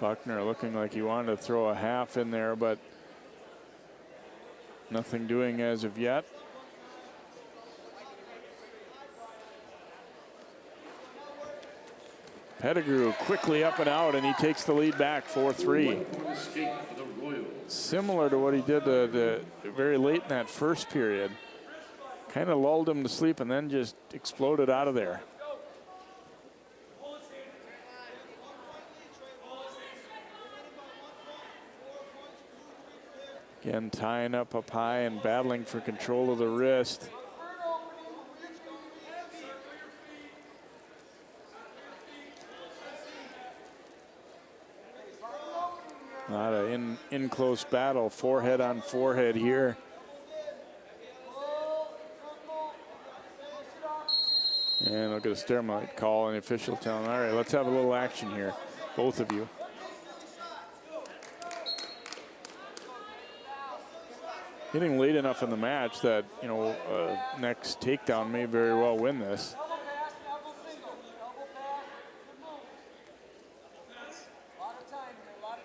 Buckner looking like he wanted to throw a half in there, but nothing doing as of yet. Pettigrew quickly up and out, and he takes the lead back 4-3. Similar to what he did very late in that first period. Kind of lulled him to sleep and then just exploded out of there. Again, tying up high and battling for control of the wrist. Not an in close battle, forehead on forehead here. And I'll get a stalemate call and the official telling, all right, let's have a little action here, both of you. Getting late enough in the match that, next takedown may very well win this.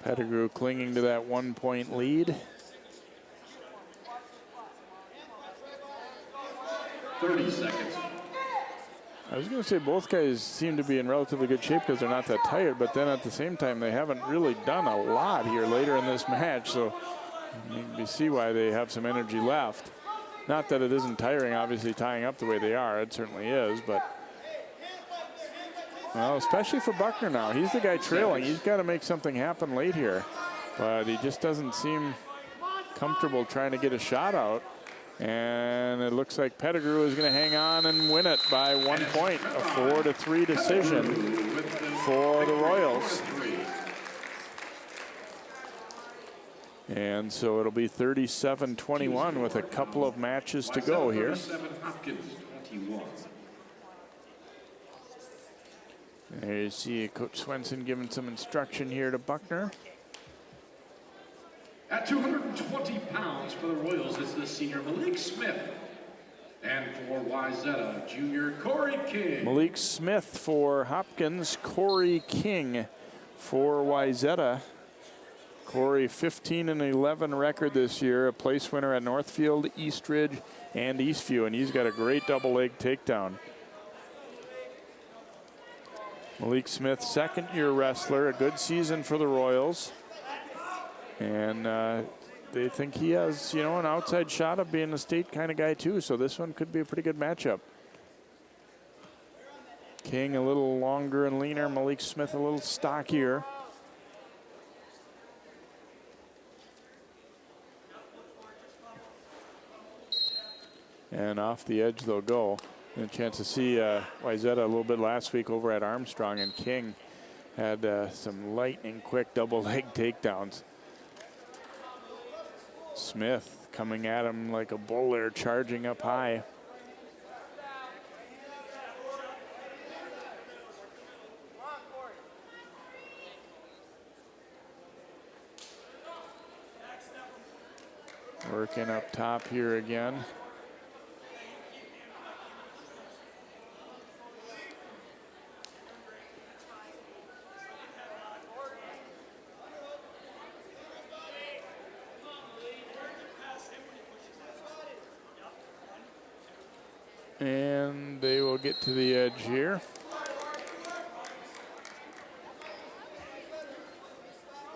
Pettigrew clinging to that 1-point lead. 30 seconds. I was going to say both guys seem to be in relatively good shape because they're not that tired, but then at the same time, they haven't really done a lot here later in this match, so you can see why they have some energy left. Not that it isn't tiring, obviously, tying up the way they are. It certainly is, but, well, especially for Buckner now. He's the guy trailing. He's got to make something happen late here, but he just doesn't seem comfortable trying to get a shot out. And it looks like Pettigrew is going to hang on and win it by 1 point. A 4-3 decision for the Royals. And so it'll be 37-21 with a couple of matches to go here. There you see Coach Swenson giving some instruction here to Buckner. At 220 pounds for the Royals is the senior Malik Smith. And for Wayzata, junior Corey King. Malik Smith for Hopkins, Corey King for Wayzata. Corey, 15-11 record this year, a place winner at Northfield, Eastridge, and Eastview, and he's got a great double leg takedown. Malik Smith, second-year wrestler, a good season for the Royals. And they think he has, you know, an outside shot of being a state kind of guy too. So this one could be a pretty good matchup. King a little longer and leaner. Malik Smith a little stockier. And off the edge they'll go. And a chance to see Wayzata a little bit last week over at Armstrong, and King had some lightning quick double leg takedowns. Smith coming at him like a bull there, charging up high. Working up top here again. And they will get to the edge here.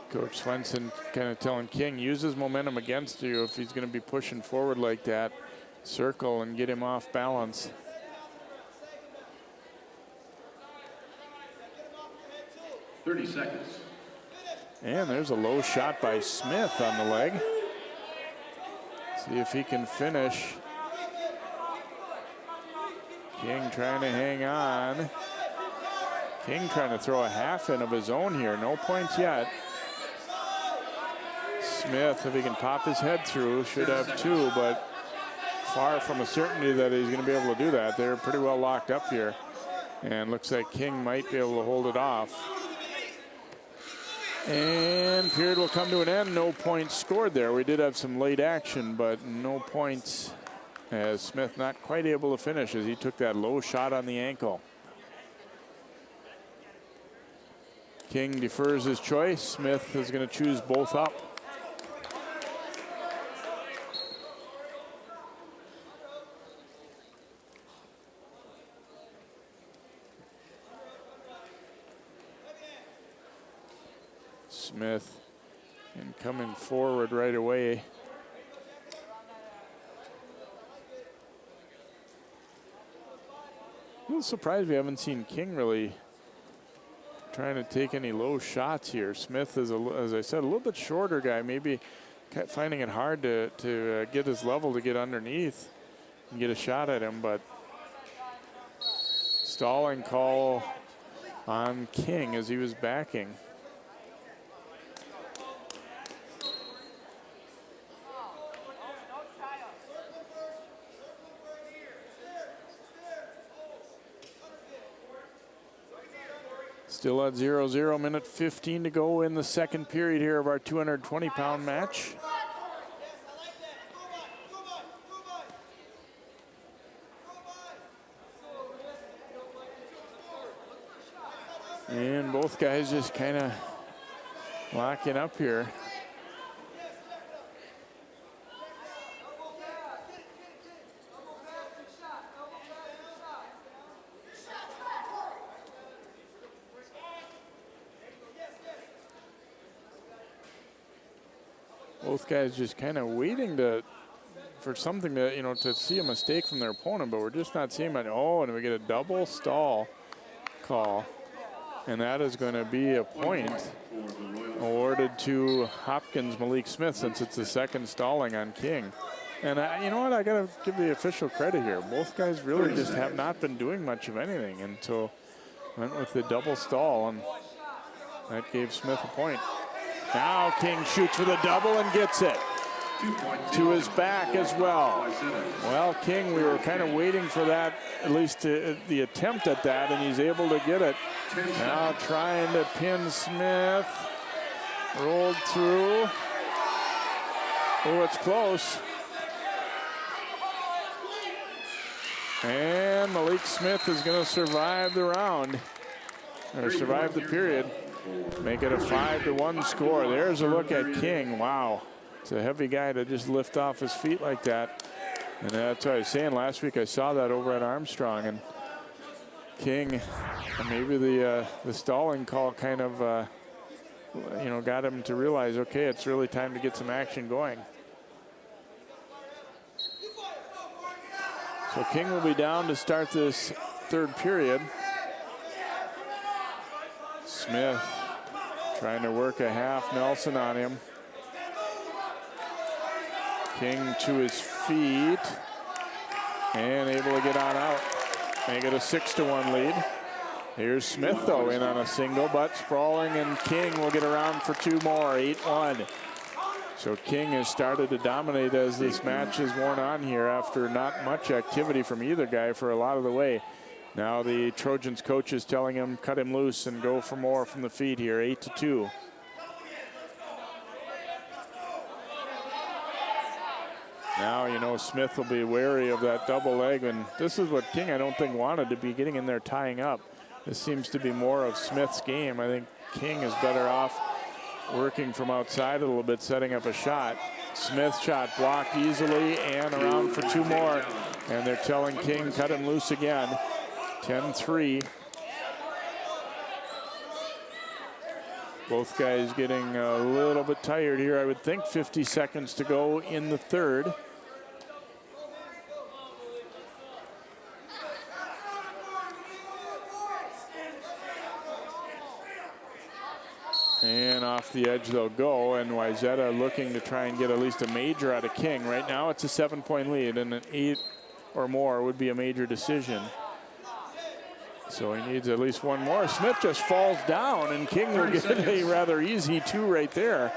Coach Swenson kind of telling King, use his momentum against you if he's going to be pushing forward like that. Circle and get him off balance. .30 seconds. And there's a low shot by Smith on the leg. See if he can finish. King trying to hang on. King trying to throw a half in of his own here. No points yet. Smith, if he can pop his head through, should have two, but far from a certainty that he's going to be able to do that. They're pretty well locked up here. And looks like King might be able to hold it off. And period will come to an end. No points scored there. We did have some late action, but no points, as Smith not quite able to finish as he took that low shot on the ankle. King defers his choice. Smith is going to choose both up. Smith and coming forward right away. A little surprised we haven't seen King really trying to take any low shots here. Smith is, as I said, a little bit shorter guy, maybe finding it hard to get his level to get underneath and get a shot at him, but stalling call on King as he was backing. Still at 0-0, minute 15 to go in the second period here of our 220-pound match. And both guys just kind of locking up here. Both guys just kind of waiting for something to see a mistake from their opponent, but we're just not seeing it. Oh, and we get a double stall call, and that is going to be a point awarded to Hopkins Malik Smith, since it's the second stalling on King. And you know what? I got to give the official credit here. Both guys really just have not been doing much of anything, and so went with the double stall, and that gave Smith a point. Now King shoots for the double and gets it to his back as well. Well, King, we were kind of waiting for that, at least the attempt at that, and he's able to get it. Now trying to pin Smith. Rolled through. Oh, it's close. And Malik Smith is going to survive the round, or survive the period. Make it a 5-1 score. There's a look at King. Wow. It's a heavy guy to just lift off his feet like that. And that's what I was saying last week. I saw that over at Armstrong. And King, maybe the stalling call kind of, got him to realize, okay, it's really time to get some action going. So King will be down to start this third period. Smith trying to work a half Nelson on him. King to his feet and able to get on out. Make it a 6-1 lead. Here's Smith though in on a single, but sprawling, and King will get around for two more. 8-1. So King has started to dominate as this match has worn on here after not much activity from either guy for a lot of the way. Now the Trojans coach is telling him cut him loose and go for more from the feet here. 8-2. Now, Smith will be wary of that double leg, and this is what King, I don't think, wanted to be getting in there tying up. This seems to be more of Smith's game. I think King is better off working from outside a little bit, setting up a shot. Smith shot blocked easily and around for two more, and they're telling King cut him loose again. 10-3. Both guys getting a little bit tired here. I would think 50 seconds to go in the third. And off the edge they'll go, and Wayzata looking to try and get at least a major out of King. Right now it's a 7-point lead, and an 8 or more would be a major decision. So he needs at least one more. Smith just falls down, and King will get a rather easy 2 right there.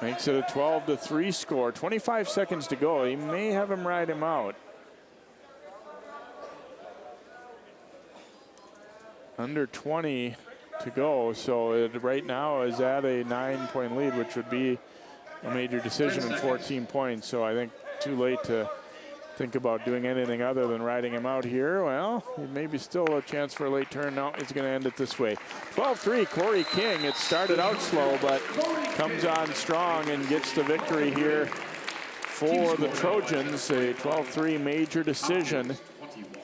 Makes it a 12-3 score. 25 seconds to go. He may have him ride him out. Under 20 to go, so it right now is at a 9-point lead, which would be a major decision in 14 points. So I think too late to think about doing anything other than riding him out here. Well, maybe still a chance for a late turn. No, it's going to end it this way. 12-3, Corey King. It started out slow, but comes on strong and gets the victory here for the Trojans. A 12-3 major decision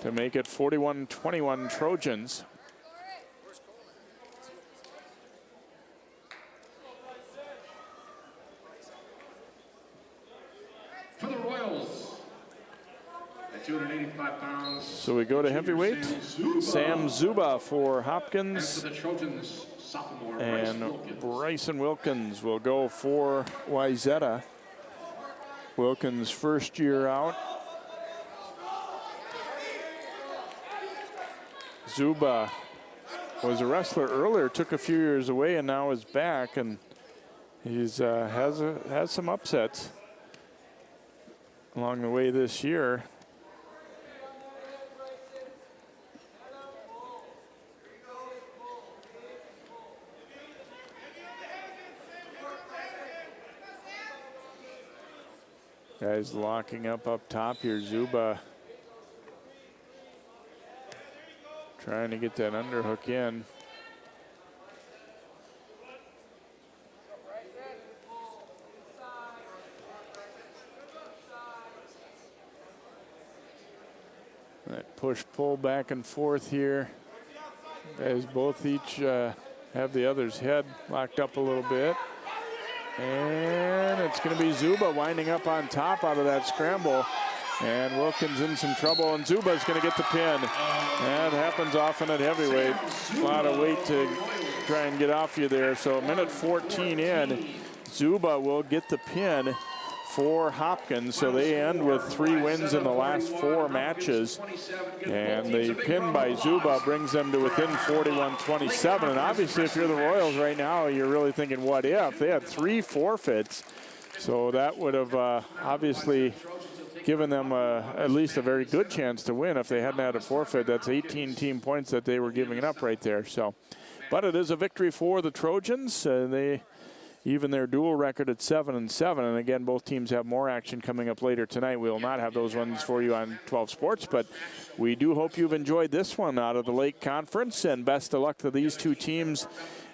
to make it 41-21 Trojans. For the Royals, at 285 pounds. So we go to heavyweight. Sam Zuba for Hopkins. And for the Trojans, sophomore And Bryson Wilkins will go for Wayzata. Wilkins' first year out. Zuba was a wrestler earlier, took a few years away, and now is back, and he's has some upsets along the way this year. Guys locking up top here. Zuba trying to get that underhook in. That push-pull back and forth here. Guys both each have the other's head locked up a little bit. And it's going to be Zuba winding up on top out of that scramble. And Wilkins in some trouble, and Zuba's going to get the pin. That happens often at heavyweight. A lot of weight to try and get off you there. So 1:14 in, Zuba will get the pin for Hopkins. So they end with 3 wins in the last 4 matches. And the pin by Zuba brings them to within 41-27. And obviously, if you're the Royals right now, you're really thinking, what if? They had 3 forfeits. So that would have obviously given them at least a very good chance to win. If they hadn't had a forfeit, that's 18 team points that they were giving up right there. So, but it is a victory for the Trojans. They even their dual record at 7-7. And again, both teams have more action coming up later tonight. We will not have those ones for you on 12 Sports, but we do hope you've enjoyed this one out of the Lake Conference, and best of luck to these 2 teams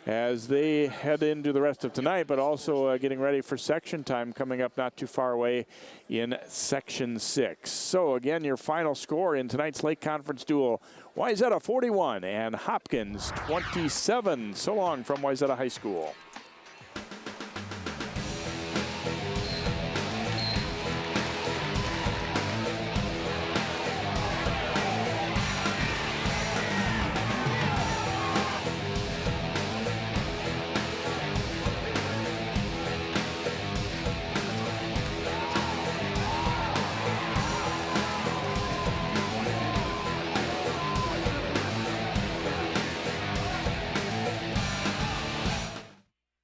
as they head into the rest of tonight, but also getting ready for section time coming up not too far away in Section 6. So again, your final score in tonight's Lake Conference duel, Wayzata 41 and Hopkins 27. So long from Wayzata High School.